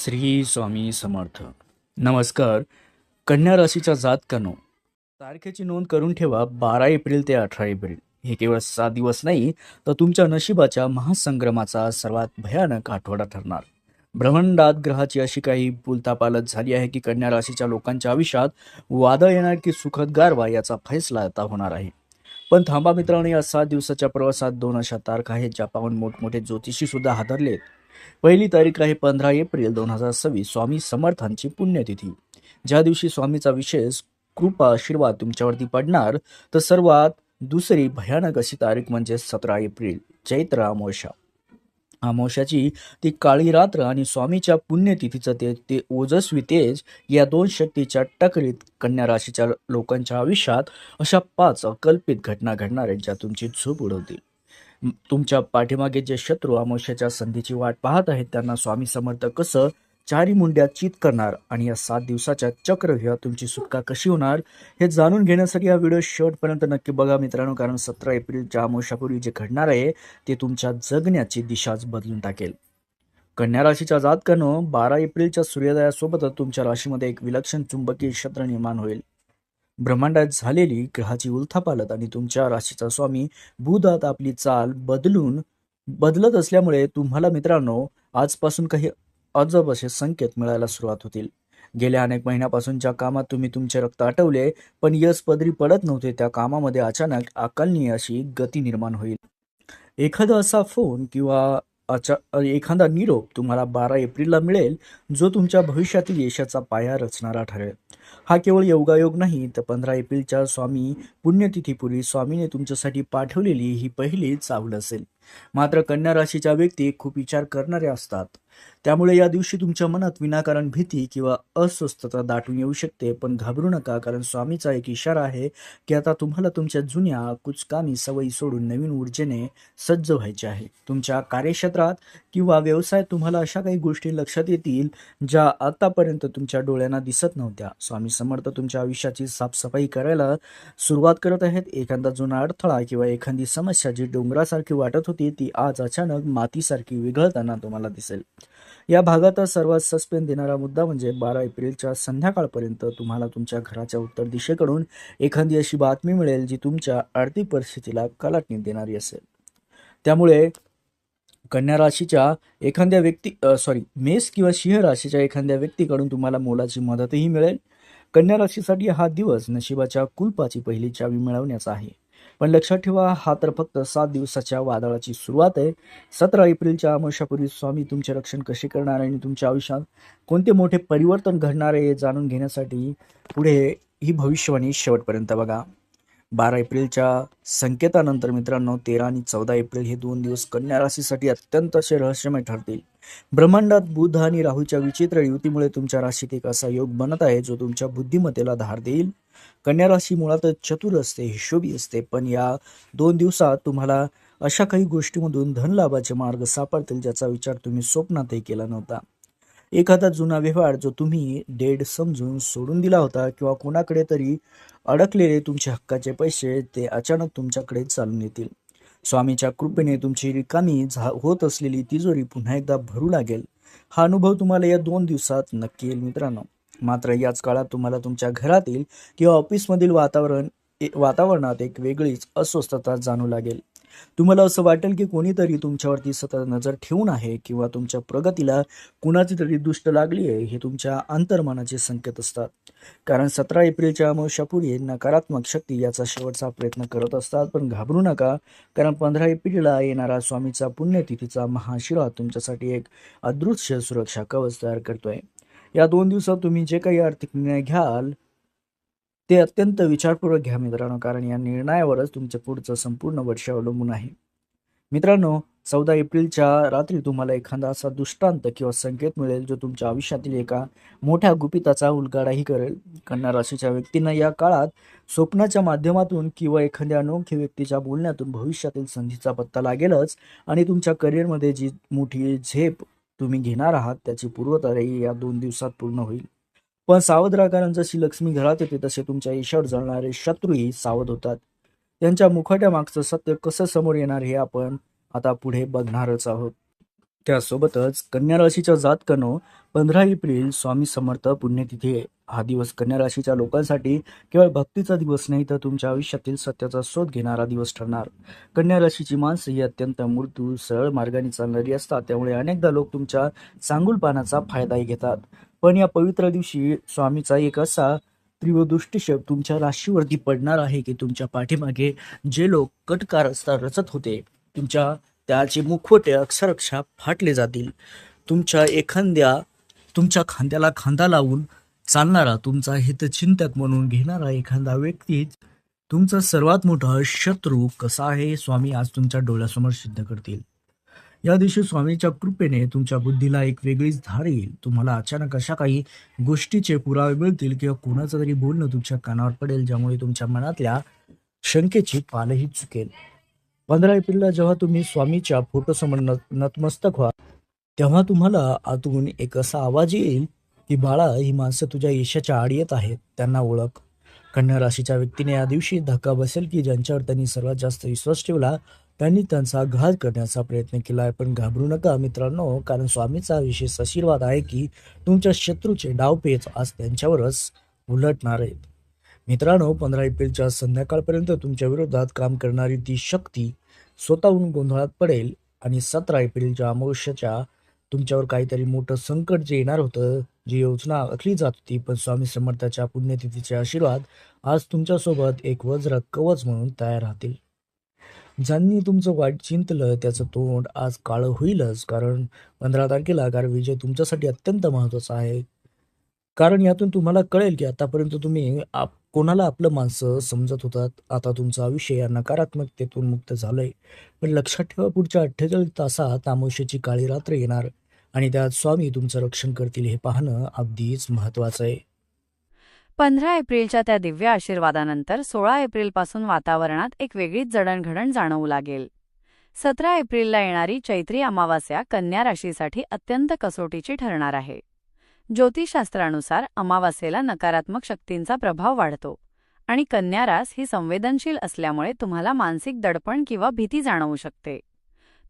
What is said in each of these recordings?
श्री स्वामी समर्थ. नमस्कार. कन्या राशीच्या जातकांनो, तारखेची नोंद करून ठेवा. 12 एप्रिल ते 18 एप्रिल हे केवळ 7 दिवस नाही, तर तुमच्या नशिबाच्या महासंग्रमाचा सर्वात भयानक आठवडा ठरणार. ब्रह्मांडात ग्रहाची अशी काही बोलतापालत झाली आहे की कन्या राशीच्या लोकांच्या आयुष्यात वादळ येणार की सुखद गारवा याचा फैसला आता होणार आहे. पण थांबा मित्रांनो, या 7 दिवसाच्या प्रवासात दोन अशा तारखा आहेत ज्या पाहून मोठमोठे ज्योतिषी सुद्धा हादरलेत. पहिली तारीख आहे 15 एप्रिल 2026, स्वामी समर्थांची पुण्यतिथी, ज्या दिवशी स्वामीचा विशेष कृपा आशीर्वाद तुमच्यावरती पडणार. तर सर्वात दुसरी भयानक अशी तारीख म्हणजे 17 एप्रिल, चैत्र अमावस्या. अमावस्याची ती काळी रात्र आणि स्वामीच्या पुण्यतिथीचं ते ते ओजस्वी तेज, या दोन शक्तीच्या टकरीत कन्या राशीच्या लोकांच्या आयुष्यात अशा 5 अकल्पित घटना घडणार आहेत ज्या तुमची झोप उडवतील. तुमच्या पाठीमागे जे शत्रू अमावस्याच्या संधीची वाट पाहत आहेत त्यांना स्वामी समर्थ कसं चारी मुंड्या चित करणार आणि या 7 दिवसाच्या चक्रव्यूहात तुमची सुटका कशी होणार हे जाणून घेण्यासाठी हा व्हिडिओ शेवटपर्यंत नक्की बघा मित्रांनो, कारण 17 एप्रिलच्या अमावस्यापूर्वी जे घडणार आहे ते तुमच्या जगण्याची दिशाच बदलून टाकेल. कन्या राशीच्या जातकांनो, 12 एप्रिलच्या सूर्योदयासोबतच तुमच्या राशीमध्ये एक विलक्षण चुंबकीय क्षेत्र निर्माण होईल. ब्रह्मांडात झालेली ग्रहाची उलथापालट आणि तुमच्या राशीचा स्वामी बुध आता आपली चाल बदलत असल्यामुळे तुम्हाला मित्रांनो आजपासून काही अजब असे संकेत मिळायला सुरुवात होतील. गेल्या अनेक महिन्यापासून ज्या कामात तुम्ही तुमचे रक्त आटवले पण यश पदरी पडत नव्हते, त्या कामामध्ये अचानक अकालनीय अशी गती निर्माण होईल. एखादा असा फोन किंवा एखादा निरोप तुम्हाला 12 एप्रिलला मिळेल जो तुमच्या भविष्यातील यशाचा पाया रचणारा ठरेल. हा केवळ योगायोग नाही, तर 15 एप्रिलच्या स्वामी पुण्यतिथीपूर्वी स्वामीने तुमच्यासाठी पाठवलेली ही पहिली चावल असेल. मात्र कन्या राशीच्या व्यक्ती खूप विचार करणाऱ्या असतात, त्यामुळे या दिवशी तुमच्या मनात विनाकारण भीती किंवा अस्वस्थता दाटून येऊ शकते. पण घाबरू नका, कारण स्वामीचा एक इशारा आहे की आता तुम्हाला तुमच्या जुन्या कुचकामी सवयी सोडून नवीन ऊर्जेने सज्ज व्हायचे आहे. तुमच्या कार्यक्षेत्रात किंवा व्यवसायात तुम्हाला अशा काही गोष्टी लक्षात येतील ज्या आतापर्यंत तुमच्या डोळ्यांना दिसत नव्हत्या. स्वामी समर्थ तुमच्या आयुष्याची साफसफाई करायला सुरुवात करत आहेत. एखादा जुना अडथळा किंवा एखादी समस्या जी डोंगरासारखी वाटत होती ती आज अचानक मातीसारखी विघळताना तुम्हाला दिसेल. या भागात सर्वात सस्पेन्स देणारा मुद्दा म्हणजे 12 एप्रिलच्या संध्याकाळपर्यंत तुम्हाला तुमच्या घराच्या उत्तर दिशेकडून एखादी अशी बातमी मिळेल जी तुमच्या आर्थिक परिस्थितीला कलाटणी देणारी असेल. त्यामुळे कन्या राशीच्या एखाद्या मेष किंवा सिंह राशीच्या एखाद्या व्यक्तीकडून तुम्हाला मोलाची मदतही मिळेल. कन्या राशीसाठी हा दिवस नशिबाच्या कुलपाची पहिली चावी मिळवण्याचा आहे. पण लक्षात ठेवा, हा तर फक्त 7 दिवसाच्या वादळाची सुरुवात आहे. 17 एप्रिलच्या अमावस्यापूर्वी स्वामी तुमचे रक्षण कसे करणार आणि तुमच्या आयुष्यात कोणते मोठे परिवर्तन घडणार आहे हे जाणून घेण्यासाठी पुढे ही भविष्यवाणी शेवटपर्यंत बघा. 12 एप्रिलच्या संकेतानंतर मित्रांनो 13 आणि 14 एप्रिल हे 2 दिवस कन्या राशीसाठी अत्यंत असे रहस्यमय ठरतील. ब्रह्मांडात बुध आणि राहूच्या विचित्र युतीमुळे तुमच्या राशीत एक असा योग बनत आहे जो तुमच्या बुद्धिमत्तेला धार देईल. कन्या राशी मुळातच चतुर असते, हिशोबी असते, पण या 2 दिवसात तुम्हाला अशा काही गोष्टीमधून धनलाभाचे मार्ग सापडतील ज्याचा विचार तुम्ही स्वप्नातही केला नव्हता. एखादा जुना व्यवहार जो तुम्ही डेड समजून सोडून दिला होता किंवा कोणाकडे तरी अडकलेले तुमचे हक्काचे पैसे ते अचानक तुमच्याकडे चालून येतील. स्वामीच्या कृपेने तुमची रिकामी होत असलेली तिजोरी पुन्हा एकदा भरू लागेल. हा अनुभव तुम्हाला या 2 दिवसात नक्की येईल मित्रांनो. मात्र याच काळात तुम्हाला तुमच्या घरातील किंवा ऑफिसमधील वातावरणात एक वेगळीच अस्वस्थता जाणू लागेल. तुम्हाला असं वाटेल की कोणीतरी तुमच्यावरती सतत नजर ठेवून आहे किंवा तुमच्या प्रगतीला कुणाची तरी दुष्ट लागली आहे. हे तुमच्या अंतर्मनाचे संकेत असतात, कारण 17 एप्रिलच्या अमावस्यापूर्वी नकारात्मक शक्ती याचा शेवटचा प्रयत्न करत असतात. पण घाबरू नका, कारण 15 एप्रिलला येणारा स्वामीचा पुण्यतिथीचा महाआशीर्वाद तुमच्यासाठी एक अदृश्य सुरक्षा कवच तयार करतोय. या 2 दिवसात तुम्ही जे काही आर्थिक निर्णय घ्याल ते अत्यंत विचारपूर्वक घ्या मित्रांनो, कारण या निर्णयावरच तुमचं पुढचं संपूर्ण वर्ष अवलंबून आहे. मित्रांनो, 14 एप्रिलच्या रात्री तुम्हाला एखादा असा दृष्टांत किंवा संकेत मिळेल जो तुमच्या आयुष्यातील एका मोठ्या गुपिताचा उलगडाही करेल. कन्या राशीच्या व्यक्तींना या काळात स्वप्नाच्या माध्यमातून किंवा एखाद्या अनोळखी व्यक्तीच्या बोलण्यातून भविष्यातील संधीचा पत्ता लागेलच आणि तुमच्या करिअरमध्ये जी मोठी झेप तुम्ही घेणार आहात त्याची पूर्वतयारी या 2 दिवसात पूर्ण होईल. पण सावध राहा, कारण जशी लक्ष्मी घरात येते तसे तुमच्या यशावर जळणारे शत्रूही सावध होतात. त्यांच्या मुखट्यामागचं सत्य कसं समोर येणार हे आपण आता पुढे बघणारच आहोत. त्यासोबतच कन्या राशीच्या जातकांनो, 15 एप्रिल स्वामी समर्थ पुण्यतिथी आहे. हा दिवस कन्या राशीच्या लोकांसाठी केवळ भक्तीचा दिवस नाही, तर तुमच्या आयुष्यातील सत्याचा शोध घेणारा दिवस ठरणार. कन्या राशीची माणसं ही अत्यंत मृदू, सरळ मार्गाने चालणारी असतात, त्यामुळे अनेकदा लोक तुमच्या चांगुलपणाचा फायदाही घेतात. पण या पवित्र दिवशी स्वामीचा एक असा तीव्र दृष्टिक्षेप तुमच्या राशीवरती पडणार आहे की तुमच्या पाठीमागे जे लोक कटकार रचत होते, त्याचे मुखवटे अक्षरशः फाटले जातील. तुमच्या खांद्याला खांदा लावून चालणारा, तुमचा हितचिंतक म्हणून घेणारा एखादा व्यक्तीच तुमचा सर्वात मोठा शत्रू कसा आहे हे स्वामी आज तुमच्या डोळ्यासमोर सिद्ध करतील. या दिवशी स्वामीच्या कृपेने तुमच्या बुद्धीला एक वेगळीच धार येईल. तुम्हाला अचानक अशा काही गोष्टीचे पुरावे मिळतील किंवा कोणाचं तरी बोलणं तुमच्या कानावर पडेल, ज्यामुळे तुमच्या मनातल्या शंकेची पालही चुकेल. 15 एप्रिलला जेव्हा तुम्ही स्वामीच्या फोटोसमोर नतमस्तक व्हा, तेव्हा तुम्हाला आतून एक असा आवाज येईल की बाळा, ही माणसं तुझ्या यशाच्या आड येत आहेत, त्यांना ओळख. कन्या राशीच्या व्यक्तीने या दिवशी धक्का बसेल की ज्यांच्यावर त्यांनी सर्वात जास्त विश्वास ठेवला त्यांनी त्यांचा घात करण्याचा प्रयत्न केला. पण घाबरू नका मित्रांनो, कारण स्वामीचा विशेष आशीर्वाद आहे की तुमच्या शत्रूचे डावपेच आज त्यांच्यावरच उलटणार आहेत. मित्रांनो, 15 एप्रिलच्या संध्याकाळपर्यंत तुमच्या विरोधात काम करणारी ती शक्ती स्वतःहून गोंधळात पडेल आणि 17 एप्रिलच्या अमावस्येच्या तुमच्यावर काहीतरी मोठं संकट जे येणार होतं, जी योजना आखली जात होती, पण स्वामी समर्थाच्या पुण्यतिथीचे आशीर्वाद आज तुमच्यासोबत एक वज्र कवच म्हणून तयार राहतील. ज्यांनी तुमचं वाईट चिंतलं त्याचं तोंड आज काळं होईलच, कारण 15 तारखेला विजय तुमच्यासाठी अत्यंत महत्वाचा आहे. कारण यातून तुम्हाला कळेल की आतापर्यंत तुम्ही कोणाला आपलं माणसं समजत होतात, आता तुमचं आयुष्य या नकारात्मकतेतून मुक्त झालंय. पण लक्षात ठेवा, पुढच्या 48 तासात अमावस्येची काळी रात्र येणार आणि त्यात स्वामी तुमचं रक्षण करतील हे पाहणं अगदीच महत्वाचं आहे. 15 एप्रिलच्या त्या दिव्य आशीर्वादानंतर 16 एप्रिलपासून वातावरणात एक वेगळीच जडणघडण जाणवू लागेल. 17 एप्रिलला येणारी चैत्री अमावास्या कन्या राशीसाठी अत्यंत कसोटीची ठरणार आहे. ज्योतिषशास्त्रानुसार अमावास्येला नकारात्मक शक्तींचा प्रभाव वाढतो आणि कन्या रास ही संवेदनशील असल्यामुळे तुम्हाला मानसिक दडपण किंवा भीती जाणवू शकते.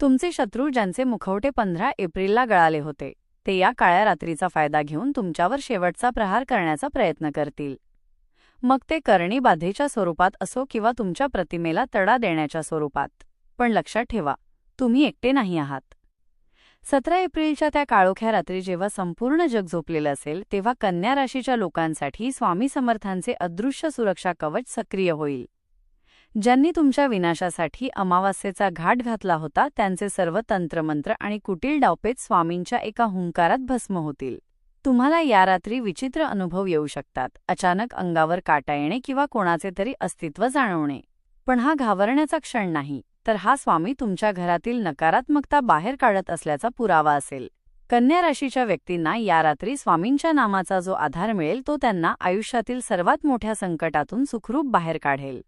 तुमचे शत्रू ज्यांचे मुखवटे 15 एप्रिलला गळाले होते, ते या काळ्या रात्रीचा फायदा घेऊन तुमच्यावर शेवटचा प्रहार करण्याचा प्रयत्न करतील. मग ते करणी बाधेच्या स्वरूपात असो किंवा तुमच्या प्रतिमेला तडा देण्याच्या स्वरूपात. पण लक्षात ठेवा, तुम्ही एकटे नाही आहात. 17 एप्रिलच्या त्या काळोख्या रात्री जेव्हा संपूर्ण जग झोपलेलं असेल, तेव्हा कन्या राशीच्या लोकांसाठी स्वामी समर्थांचे अदृश्य सुरक्षा कवच सक्रिय होईल. ज्यांनी तुमच्या विनाशासाठी अमावास्येचा घाट घातला होता, त्यांचे सर्व तंत्रमंत्र आणि कुटील डावपेच स्वामींच्या एका हुंकारात भस्म होतील. तुम्हाला या रात्री विचित्र अनुभव येऊ शकतात. अचानक अंगावर काटा येणे किंवा कोणाचे तरी अस्तित्व जाणवणे. पण हा घाबरण्याचा क्षण नाही, तर हा स्वामी तुमच्या घरातील नकारात्मकता बाहेर काढत असल्याचा पुरावा असेल. कन्या राशीच्या व्यक्तींना या रात्री स्वामींच्या नामाचा जो आधार मिळेल, तो त्यांना आयुष्यातील सर्वात मोठ्या संकटातून सुखरूप बाहेर काढेल.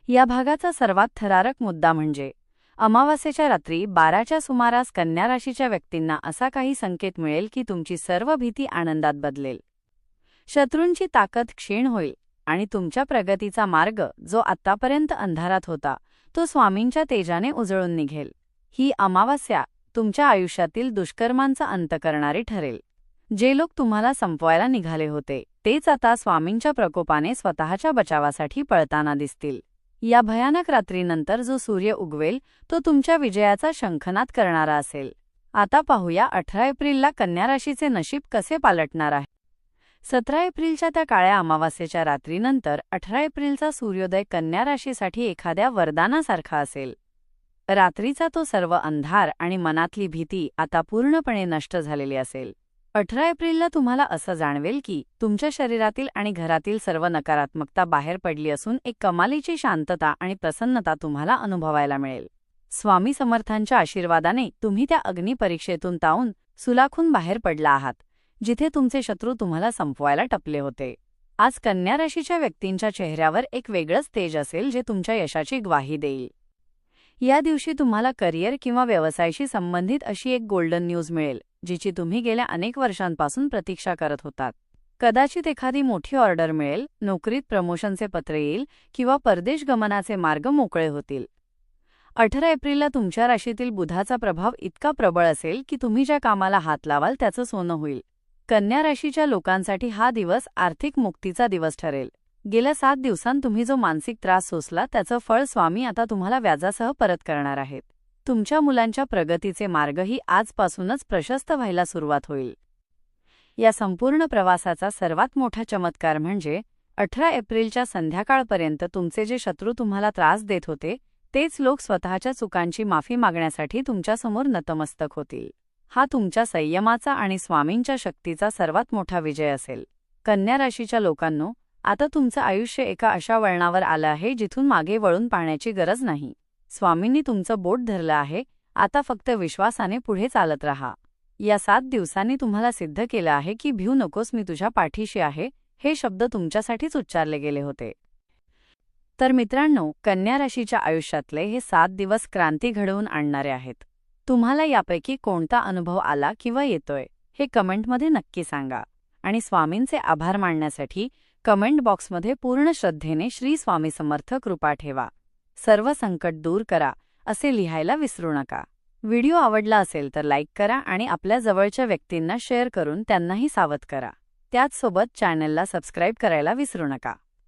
या भागाचा सर्वात थरारक मुद्दा म्हणजे अमावास्येच्या रात्री 12च्या सुमारास कन्या राशीच्या व्यक्तींना असा काही संकेत मिळेल की तुमची सर्व भीती आनंदात बदलेल. शत्रूंची ताकद क्षीण होईल आणि तुमच्या प्रगतीचा मार्ग, जो आत्तापर्यंत अंधारात होता, तो स्वामींच्या तेजाने उजळून निघेल. ही अमावास्या तुमच्या आयुष्यातील दुष्कर्मांचा अंत करणारी ठरेल. जे लोक तुम्हाला संपवायला निघाले होते, तेच आता स्वामींच्या प्रकोपाने स्वतःच्या बचावासाठी पळताना दिसतील. या भयानक रात्रीनंतर जो सूर्य उगवेल, तो तुमच्या विजयाचा शंखनाद करणारा असेल. आता पाहूया 18 एप्रिलला कन्या राशीचे नशीब कसे पालटणार आहे. 17 एप्रिलच्या त्या काळ्या अमावास्येच्या रात्रीनंतर 18 एप्रिलचा सूर्योदय कन्या राशीसाठी एखाद्या वरदानासारखा असेल. रात्रीचा तो सर्व अंधार आणि मनातली भीती आता पूर्णपणे नष्ट झालेली असेल. 18 एप्रिलला तुम्हाला असं जाणवेल की तुमच्या शरीरातील आणि घरातील सर्व नकारात्मकता बाहेर पडली असून एक कमालीची शांतता आणि प्रसन्नता तुम्हाला अनुभवायला मिळेल. स्वामी समर्थांच्या आशीर्वादाने तुम्ही त्या अग्निपरीक्षेतून तावून सुलाखून बाहेर पडला आहात, जिथे तुमचे शत्रू तुम्हाला संपवायला टपले होते. आज कन्या राशीच्या व्यक्तींच्या चेहऱ्यावर एक वेगळंच तेज असेल, जे तुमच्या यशाची ग्वाही देईल. या दिवशी तुम्हाला करिअर किंवा व्यवसायाशी संबंधित अशी एक गोल्डन न्यूज मिळेल, जिची तुम्ही गेल्या अनेक वर्षांपासून प्रतीक्षा करत होतात. कदाचित एखादी मोठी ऑर्डर मिळेल, नोकरीत प्रमोशनचे पत्र येईल किंवा परदेश गमनाचे मार्ग मोकळे होतील. 18 एप्रिलला तुमच्या राशीतील बुधाचा प्रभाव इतका प्रबळ असेल की तुम्ही ज्या कामाला हात लावाल त्याचं सोनं होईल. कन्या राशीच्या लोकांसाठी हा दिवस आर्थिक मुक्तीचा दिवस ठरेल. गेल्या 7 दिवसांत तुम्ही जो मानसिक त्रास सोसला त्याचं फळ स्वामी आता तुम्हाला व्याजासह परत करणार आहेत. तुमच्या मुलांच्या प्रगतीचे मार्गही आजपासूनच प्रशस्त व्हायला सुरुवात होईल. या संपूर्ण प्रवासाचा सर्वात मोठा चमत्कार म्हणजे 18 एप्रिलच्या संध्याकाळपर्यंत तुमचे जे शत्रू तुम्हाला त्रास देत होते तेच लोक स्वतःच्या चुकांची माफी मागण्यासाठी तुमच्यासमोर नतमस्तक होतील. हा तुमच्या संयमाचा आणि स्वामींच्या शक्तीचा सर्वात मोठा विजय असेल. कन्या राशीच्या लोकांनो, आता तुमचं आयुष्य एका अशा वळणावर आलं आहे जिथून मागे वळून पाहण्याची गरज नाही. स्वामींनी तुमचं बोट धरलं आहे. आता फक्त विश्वासाने पुढे चालत राहा. या 7 दिवसांनी तुम्हाला सिद्ध केलं आहे की भिऊ नकोस, मी तुझ्या पाठीशी आहे, हे शब्द तुमच्यासाठीच उच्चारले गेले होते. तर मित्रांनो, कन्या राशीच्या आयुष्यातले हे 7 दिवस क्रांती घडवून आणणारे आहेत. तुम्हाला यापैकी कोणता अनुभव आला किंवा येतोय हे कमेंटमध्ये नक्की सांगा. आणि स्वामींचे आभार मानण्यासाठी कमेंट बॉक्समध्ये पूर्ण श्रद्धेने श्री स्वामी समर्थ कृपा ठेवा, सर्व संकट दूर करा असे लिहायला विसरू नका. व्हिडिओ आवडला असेल तर लाईक करा आणि आपल्या जवळच्या व्यक्तींना शेअर करून त्यांनाही सावध करा. त्याचसोबत चॅनलला सबस्क्राईब करायला विसरू नका.